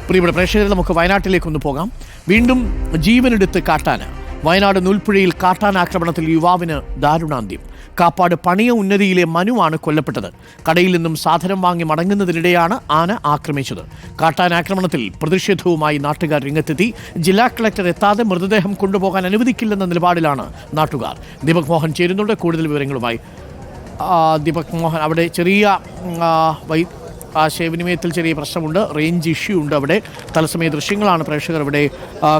പ്രിയപ്പെട്ട പ്രേക്ഷകരെ, നമുക്ക് വയനാട്ടിലേക്കൊന്ന് പോകാം. വീണ്ടും ജീവനെടുത്ത് കാട്ടാന. വയനാട് നൂൽപ്പുഴയിൽ കാട്ടാനാക്രമണത്തിൽ യുവാവിന് ദാരുണാന്ത്യം. കാപ്പാട് പണിയ ഉന്നതിയിലെ മനുവാണ് കൊല്ലപ്പെട്ടത്. കടയിൽ നിന്നും സാധനം വാങ്ങി മടങ്ങുന്നതിനിടെയാണ് ആന ആക്രമിച്ചത്. കാട്ടാനാക്രമണത്തിൽ പ്രതിഷേധവുമായി നാട്ടുകാർ രംഗത്തെത്തി. ജില്ലാ കളക്ടർ എത്താതെ മൃതദേഹം കൊണ്ടുപോകാൻ അനുവദിക്കില്ലെന്ന നിലപാടിലാണ് നാട്ടുകാർ. ദീപക് മോഹൻ ചേരുന്നുണ്ട് കൂടുതൽ വിവരങ്ങളുമായി. ദീപക് മോഹൻ, അവിടെ ചെറിയ ആശയവിനിമയത്തിൽ ചെറിയ പ്രശ്നമുണ്ട്, റേഞ്ച് ഇഷ്യൂ ഉണ്ട്. അവിടെ തത്സമയ ദൃശ്യങ്ങളാണ് പ്രേക്ഷകർ ഇവിടെ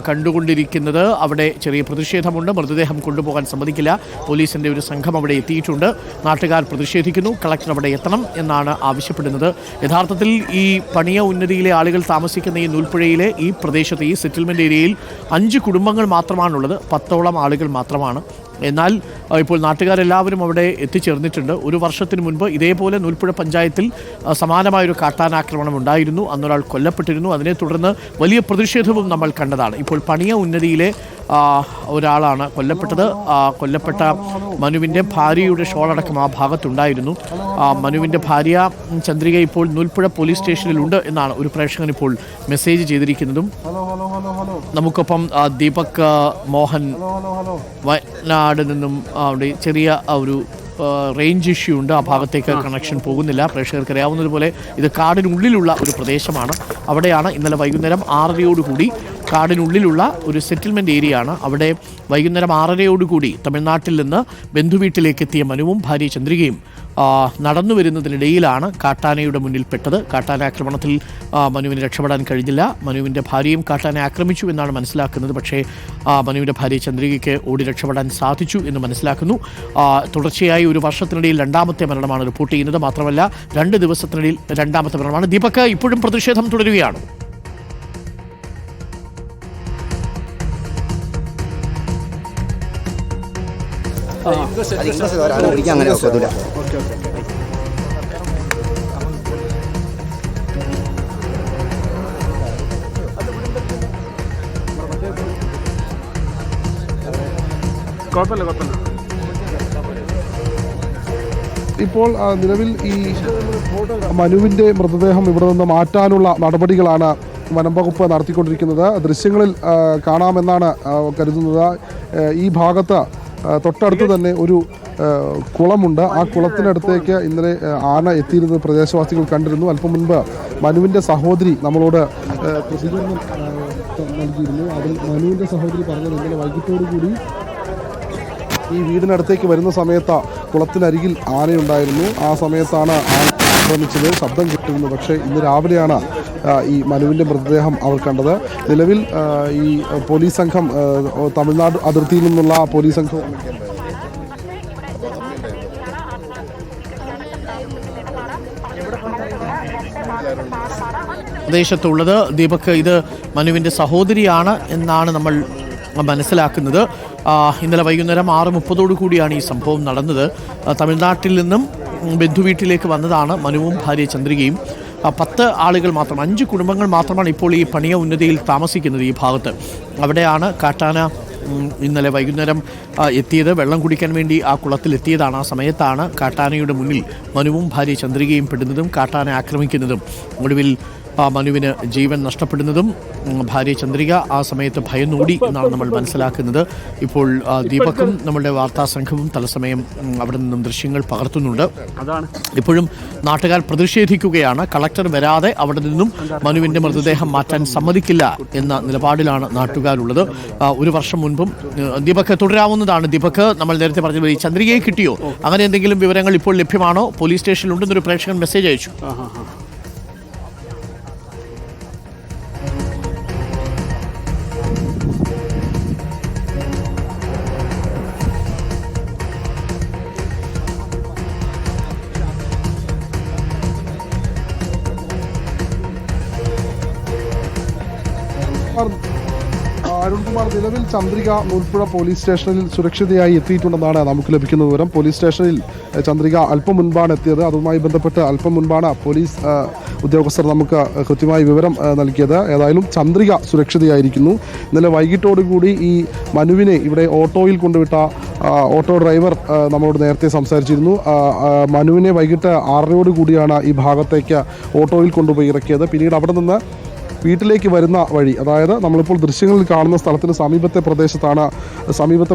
കണ്ടുകൊണ്ടിരിക്കുന്നത്. അവിടെ ചെറിയ പ്രതിഷേധമുണ്ട്, മൃതദേഹം കൊണ്ടുപോകാൻ സമ്മതിക്കില്ല. പോലീസിൻ്റെ ഒരു സംഘം അവിടെ എത്തിയിട്ടുണ്ട്. നാട്ടുകാർ പ്രതിഷേധിക്കുന്നു, കളക്ടർ അവിടെ എത്തണം എന്നാണ് ആവശ്യപ്പെടുന്നത്. യഥാർത്ഥത്തിൽ ഈ പണിയ ഉന്നതിയിലെ ആളുകൾ താമസിക്കുന്ന ഈ നൂൽപ്പുഴയിലെ ഈ പ്രദേശത്ത്, ഈ സെറ്റിൽമെൻറ്റ് ഏരിയയിൽ 5 കുടുംബങ്ങൾ മാത്രമാണുള്ളത്. 10ഓളം ആളുകൾ മാത്രമാണ്. എന്നാൽ ഇപ്പോൾ നാട്ടുകാരെല്ലാവരും അവിടെ എത്തിച്ചേർന്നിട്ടുണ്ട്. ഒരു വർഷത്തിന് മുൻപ് ഇതേപോലെ നൂൽപ്പുഴ പഞ്ചായത്തിൽ സമാനമായൊരു കാട്ടാനാക്രമണം ഉണ്ടായിരുന്നു. അന്നൊരാൾ കൊല്ലപ്പെട്ടിരുന്നു. അതിനെ തുടർന്ന് വലിയ പ്രതിഷേധവും നമ്മൾ കണ്ടതാണ്. ഇപ്പോൾ പണിയ ഉന്നതിയിലെ ഒരാളാണ് കൊല്ലപ്പെട്ടത്. കൊല്ലപ്പെട്ട മനുവിൻ്റെ ഭാര്യയുടെ ഷോളടക്കം ആ ഭാഗത്തുണ്ടായിരുന്നു. മനുവിൻ്റെ ഭാര്യ ചന്ദ്രിക ഇപ്പോൾ നൂൽപ്പുഴ പോലീസ് സ്റ്റേഷനിലുണ്ട് എന്നാണ് ഒരു പ്രേക്ഷകൻ ഇപ്പോൾ മെസ്സേജ് ചെയ്തിരിക്കുന്നതും. നമുക്കൊപ്പം ദീപക് മോഹൻ വയനാട് നിന്നും അവിടെ ചെറിയ ഒരു റേഞ്ച് ഇഷ്യൂ ഉണ്ട്. ആ ഭാഗത്തേക്ക് കണക്ഷൻ പോകുന്നില്ല. പ്രേക്ഷകർക്ക് അറിയാവുന്നതുപോലെ ഇത് കാടിനുള്ളിലുള്ള ഒരു പ്രദേശമാണ്. അവിടെയാണ് ഇന്നലെ വൈകുന്നേരം 6:30 കാടിനുള്ളിലുള്ള ഒരു സെറ്റിൽമെൻറ്റ് ഏരിയയാണ്. അവിടെ വൈകുന്നേരം 6:30 തമിഴ്നാട്ടിൽ നിന്ന് ബന്ധുവീട്ടിലേക്ക് എത്തിയ മനുവും ഭാര്യ ചന്ദ്രികയും നടന്നു വരുന്നതിനിടയിലാണ് കാട്ടാനയുടെ മുന്നിൽ പെട്ടത്. കാട്ടാനാക്രമണത്തിൽ മനുവിന് രക്ഷപ്പെടാൻ കഴിഞ്ഞില്ല. മനുവിൻ്റെ ഭാര്യയും കാട്ടാനെ ആക്രമിച്ചു എന്നാണ് മനസ്സിലാക്കുന്നത്. പക്ഷേ മനുവിൻ്റെ ഭാര്യ ചന്ദ്രികയ്ക്ക് ഓടി രക്ഷപ്പെടാൻ സാധിച്ചു എന്ന് മനസ്സിലാക്കുന്നു. തുടർച്ചയായി ഒരു വർഷത്തിനിടയിൽ 2ാമത്തെ മരണമാണ് റിപ്പോർട്ട് ചെയ്യുന്നത്. മാത്രമല്ല 2 ദിവസത്തിനിടയിൽ 2ാമത്തെ മരണമാണ്. ദീപക്, ഇപ്പോഴും പ്രതിഷേധം തുടരുകയാണ്. ഇപ്പോൾ നിലവിൽ ഈ മനുവിൻ്റെ മൃതദേഹം ഇവിടെ നിന്ന് മാറ്റാനുള്ള നടപടികളാണ് വനം വകുപ്പ് നടത്തിക്കൊണ്ടിരിക്കുന്നത്. ദൃശ്യങ്ങളിൽ കാണാമെന്നാണ് കരുതുന്നത്. ഈ ഭാഗത്ത് തൊട്ടടുത്ത് തന്നെ ഒരു കുളമുണ്ട്. ആ കുളത്തിനടുത്തേക്ക് ഇന്നലെ ആന എത്തിയിരുന്നത് പ്രദേശവാസികൾ കണ്ടിരുന്നു. അല്പം മുൻപ് മനുവിൻ്റെ സഹോദരി നമ്മളോട് പ്രതികരണം നൽകിയിരുന്നു. അതിൽ മനുവിൻ്റെ സഹോദരി പറഞ്ഞത് ഇന്നലെ വൈകിട്ടോടുകൂടി ഈ വീടിനടുത്തേക്ക് വരുന്ന സമയത്ത് കുളത്തിനരികിൽ ആനയുണ്ടായിരുന്നു. ആ സമയത്താണ് ആന ആക്രമിച്ചത്, ശബ്ദം കിട്ടുന്നത്. പക്ഷേ ഇന്ന് രാവിലെയാണ് ഈ മനുവിൻ്റെ മൃതദേഹം അവർ കണ്ടത്. നിലവിൽ ഈ പോലീസ് സംഘം, തമിഴ്നാട് അതിർത്തിയിൽ നിന്നുള്ള പോലീസ് സംഘം പ്രദേശത്തുള്ളത്. ദീപക്, ഇത് മനുവിൻ്റെ സഹോദരിയാണ് എന്നാണ് നമ്മൾ മനസ്സിലാക്കുന്നത്. ഇന്നലെ വൈകുന്നേരം 6:30 ഈ സംഭവം നടന്നത്. തമിഴ്നാട്ടിൽ നിന്നും ബന്ധുവീട്ടിലേക്ക് വന്നതാണ് മനുവും ഭാര്യ ചന്ദ്രികയും. 10 ആളുകൾ മാത്രം, 5 കുടുംബങ്ങൾ മാത്രമാണ് ഇപ്പോൾ ഈ പണിയ ഉന്നതിയിൽ താമസിക്കുന്നത് ഈ ഭാഗത്ത്. അവിടെയാണ് കാട്ടാന ഇന്നലെ വൈകുന്നേരം എത്തിയത്. വെള്ളം കുടിക്കാൻ വേണ്ടി ആ കുളത്തിലെത്തിയതാണ്. ആ സമയത്താണ് കാട്ടാനയുടെ മുന്നിൽ മനുവും ഭാര്യ ചന്ദ്രികയും പെടുന്നതും കാട്ടാന ആക്രമിക്കുന്നതും. ഒടുവിൽ മനുവിന് ജീവൻ നഷ്ടപ്പെടുന്നതും ഭാര്യ ചന്ദ്രിക ആ സമയത്ത് ഭയന്നോടി എന്നാണ് നമ്മൾ മനസ്സിലാക്കുന്നത്. ഇപ്പോൾ ദീപക്കും നമ്മളുടെ വാർത്താ സംഘവും തത്സമയം അവിടെ നിന്നും ദൃശ്യങ്ങൾ പകർത്തുന്നുണ്ട്. ഇപ്പോഴും നാട്ടുകാർ പ്രതിഷേധിക്കുകയാണ്. കളക്ടർ വരാതെ അവിടെ നിന്നും മനുവിൻ്റെ മൃതദേഹം മാറ്റാൻ സമ്മതിക്കില്ല എന്ന നിലപാടിലാണ് നാട്ടുകാരുള്ളത്. ഒരു വർഷം മുൻപും ദീപക് തുടരാവുന്നതാണ്. ദീപക്, നമ്മൾ നേരത്തെ പറഞ്ഞത് ഈ ചന്ദ്രികയെ കിട്ടിയോ? അങ്ങനെ എന്തെങ്കിലും വിവരങ്ങൾ ഇപ്പോൾ ലഭ്യമാണോ? പോലീസ് സ്റ്റേഷനിലുണ്ടെന്നൊരു പ്രേക്ഷകൻ മെസ്സേജ് അയച്ചു. അരുൺകുമാർ, നിലവിൽ ചന്ദ്രിക നൂൽപ്പുഴ പോലീസ് സ്റ്റേഷനിൽ സുരക്ഷിതയായി എത്തിയിട്ടുണ്ടെന്നാണ് നമുക്ക് ലഭിക്കുന്ന വിവരം. പോലീസ് സ്റ്റേഷനിൽ ചന്ദ്രിക അല്പം മുൻപാണ് എത്തിയത്. അതുമായി ബന്ധപ്പെട്ട് അല്പം മുൻപാണ് പോലീസ് ഉദ്യോഗസ്ഥർ നമുക്ക് കൃത്യമായി വിവരം നൽകിയത്. ഏതായാലും ചന്ദ്രിക സുരക്ഷിതയായിരിക്കുന്നു. ഇന്നലെ വൈകിട്ടോടുകൂടി ഈ മനുവിനെ ഇവിടെ ഓട്ടോയിൽ കൊണ്ടുവിട്ട ഓട്ടോ ഡ്രൈവർ നമ്മളോട് നേരത്തെ സംസാരിച്ചിരുന്നു. മനുവിനെ വൈകിട്ട് 6:30 ഈ ഭാഗത്തേക്ക് ഓട്ടോയിൽ കൊണ്ടുപോയി ഇറക്കിയത്. പിന്നീട് അവിടെ നിന്ന് വീട്ടിലേക്ക് വരുന്ന വഴി, അതായത് നമ്മളിപ്പോൾ ദൃശ്യങ്ങളിൽ കാണുന്ന സ്ഥലത്തിന് സമീപത്തെ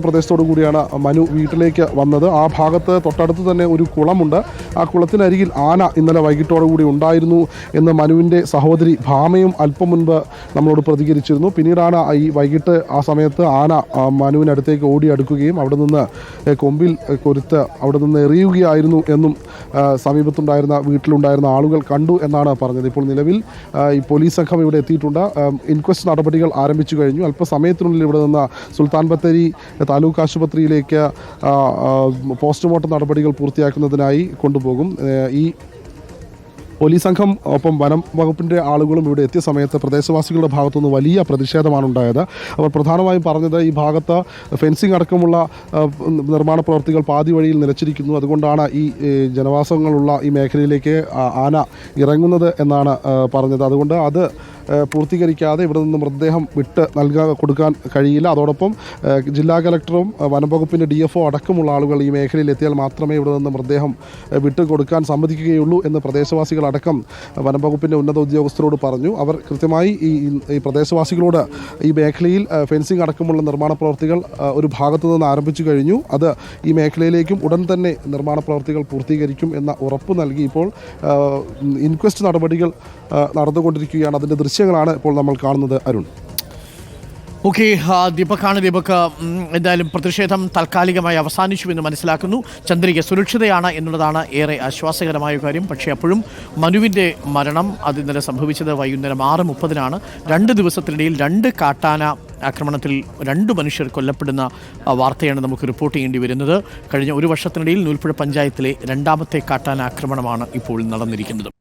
പ്രദേശത്തോടു കൂടിയാണ് മനു വീട്ടിലേക്ക് വന്നത്. ആ ഭാഗത്ത് തൊട്ടടുത്ത് തന്നെ ഒരു കുളമുണ്ട്. ആ കുളത്തിനരികിൽ ആന ഇന്നലെ വൈകിട്ടോടുകൂടി ഉണ്ടായിരുന്നു എന്ന് മനുവിൻ്റെ സഹോദരി ഭാമയും അല്പം മുൻപ് നമ്മളോട് പ്രതികരിച്ചിരുന്നു. പിന്നീടാണ് ഈ വൈകിട്ട് ആ സമയത്ത് ആന മനുവിനടുത്തേക്ക് ഓടി അടുക്കുകയും അവിടെ നിന്ന് കൊമ്പിൽ കൊരുത്ത് അവിടെ നിന്ന് എറിയുകയായിരുന്നു എന്നും വീട്ടിലുണ്ടായിരുന്ന ആളുകൾ കണ്ടു എന്നാണ് പറഞ്ഞത്. ഇപ്പോൾ നിലവിൽ ഈ പോലീസ് സംഘം ഇവിടെ എത്തിയിട്ടുണ്ട്. ഇൻക്വസ്റ്റ് നടപടികൾ ആരംഭിച്ചു കഴിഞ്ഞു. അല്പസമയത്തിനുള്ളിൽ ഇവിടെ നിന്ന് സുൽത്താൻ ബത്തേരി താലൂക്ക് ആശുപത്രിയിലേക്ക് പോസ്റ്റ്മോർട്ടം നടപടികൾ പൂർത്തിയാക്കുന്നതിനായി കൊണ്ടുപോകും. ഈ പോലീസ് സംഘം ഒപ്പം വനം വകുപ്പിൻ്റെ ആളുകളും ഇവിടെ എത്തിയ സമയത്ത് പ്രദേശവാസികളുടെ ഭാഗത്തുനിന്ന് വലിയ പ്രതിഷേധമാണ് ഉണ്ടായത്. അവർ പ്രധാനമായും പറഞ്ഞത് ഈ ഭാഗത്ത് ഫെൻസിംഗ് അടക്കമുള്ള നിർമ്മാണ പ്രവൃത്തികൾ പാതി വഴിയിൽ നിലച്ചിരിക്കുന്നു, അതുകൊണ്ടാണ് ഈ ജനവാസങ്ങളുള്ള ഈ മേഖലയിലേക്ക് ആന ഇറങ്ങുന്നത് എന്നാണ് പറഞ്ഞത്. അതുകൊണ്ട് അത് പൂർത്തീകരിക്കാതെ ഇവിടെ നിന്ന് മൃതദേഹം കൊടുക്കാൻ കഴിയില്ല. അതോടൊപ്പം ജില്ലാ കലക്ടറും വനംവകുപ്പിൻ്റെ DFO അടക്കമുള്ള ആളുകൾ ഈ മേഖലയിൽ എത്തിയാൽ മാത്രമേ ഇവിടെ നിന്ന് മൃതദേഹം കൊടുക്കാൻ സമ്മതിക്കുകയുള്ളൂ എന്ന് പ്രദേശവാസികളടക്കം വനംവകുപ്പിൻ്റെ ഉന്നത ഉദ്യോഗസ്ഥരോട് പറഞ്ഞു. അവർ കൃത്യമായി ഈ പ്രദേശവാസികളോട് ഈ മേഖലയിൽ ഫെൻസിംഗ് അടക്കമുള്ള നിർമ്മാണ പ്രവൃത്തികൾ ഒരു ഭാഗത്തു നിന്ന് ആരംഭിച്ചു കഴിഞ്ഞു, അത് ഈ മേഖലയിലേക്കും ഉടൻ തന്നെ നിർമ്മാണ പ്രവൃത്തികൾ പൂർത്തീകരിക്കും എന്ന ഉറപ്പ് നൽകി. ഇപ്പോൾ ഇൻക്വസ്റ്റ് നടപടികൾ നടന്നുകൊണ്ടിരിക്കുകയാണ്. അതിൻ്റെ ദൃശ്യങ്ങളാണ് ഇപ്പോൾ നമ്മൾ കാണുന്നത്. അരുൺ. ഓക്കെ, ദീപക്കാണ്. ദീപക്, എന്തായാലും പ്രതിഷേധം താൽക്കാലികമായി അവസാനിച്ചുവെന്ന് മനസ്സിലാക്കുന്നു. ചന്ദ്രിക സുരക്ഷിതയാണ് എന്നുള്ളതാണ് ഏറെ ആശ്വാസകരമായ കാര്യം. പക്ഷേ അപ്പോഴും മനുവിൻ്റെ മരണം അത് ഇന്നലെ സംഭവിച്ചത് വൈകുന്നേരം 6:30-നാണ്. 2 ദിവസത്തിനിടയിൽ 2 കാട്ടാന ആക്രമണത്തിൽ 2 മനുഷ്യർ കൊല്ലപ്പെടുന്ന വാർത്തയാണ് നമുക്ക് റിപ്പോർട്ട് ചെയ്യേണ്ടി വരുന്നത്. കഴിഞ്ഞ 1 വർഷത്തിനിടയിൽ നൂൽപ്പുഴ പഞ്ചായത്തിലെ 2ാമത്തെ കാട്ടാന ആക്രമണമാണ് ഇപ്പോൾ നടന്നിരിക്കുന്നത്.